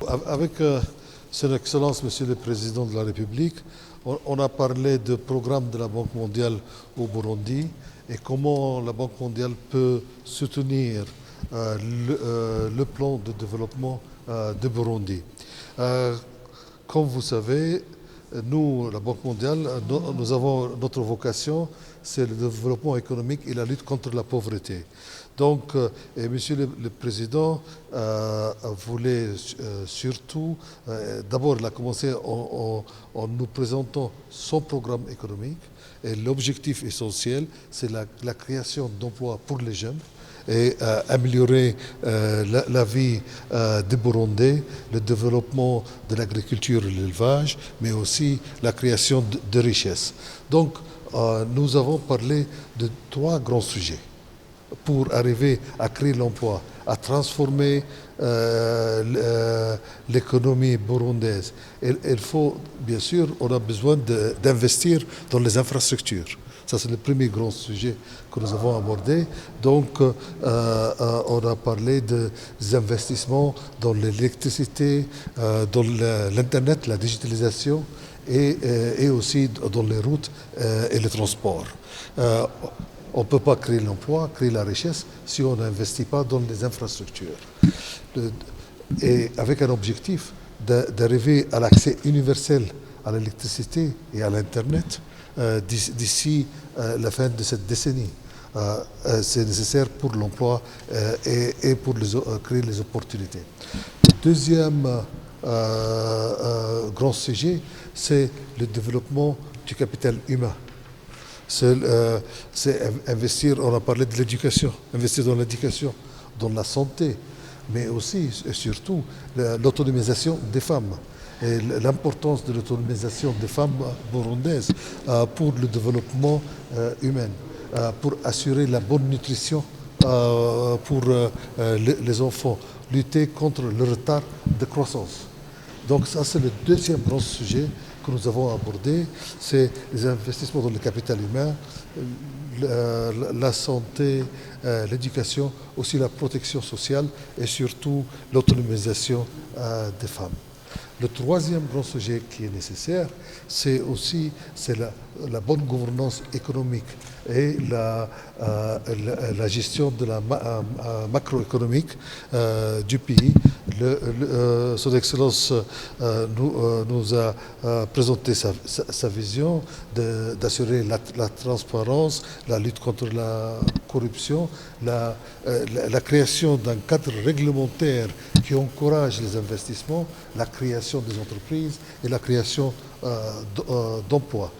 Avec Son Excellence, Monsieur le Président de la République, on a parlé du programme de la Banque mondiale au Burundi et comment la Banque mondiale peut soutenir le plan de développement de Burundi. Comme vous savez, nous, la Banque mondiale, nous avons notre vocation, c'est le développement économique et la lutte contre la pauvreté. Donc, Monsieur le Président voulait surtout, d'abord, il a commencé en nous présentant son programme économique. Et l'objectif essentiel, c'est la création d'emplois pour les jeunes et améliorer la vie des Burundais, le développement de l'agriculture et de l'élevage, mais aussi la création de richesses. Donc, nous avons parlé de 3 grands sujets pour arriver à créer l'emploi, à transformer l'économie burundaise. Il faut, bien sûr, on a besoin d'investir dans les infrastructures. Ça, c'est le premier grand sujet que nous avons abordé. Donc, on a parlé des investissements dans l'électricité, dans l'Internet, la digitalisation et aussi dans les routes et les transports. On ne peut pas créer l'emploi, créer la richesse si on n'investit pas dans les infrastructures. Et avec un objectif d'arriver à l'accès universel à l'électricité et à l'Internet d'ici la fin de cette décennie. C'est nécessaire pour l'emploi et pour créer les opportunités. Le deuxième grand sujet, c'est le développement du capital humain. C'est investir, on a parlé de l'éducation, investir dans l'éducation, dans la santé, mais aussi et surtout l'autonomisation des femmes et l'importance de l'autonomisation des femmes burundaises pour le développement humain, pour assurer la bonne nutrition pour les enfants, lutter contre le retard de croissance. Donc ça, c'est le deuxième grand sujet que nous avons abordé, c'est les investissements dans le capital humain, la santé, l'éducation, aussi la protection sociale et surtout l'autonomisation des femmes. Le troisième grand sujet qui est nécessaire, c'est aussi la bonne gouvernance économique et la gestion de la macroéconomique du pays. Son Excellence nous a présenté sa vision d'assurer la transparence, la lutte contre la corruption, la création d'un cadre réglementaire qui encourage les investissements, la création des entreprises et la création d'emplois.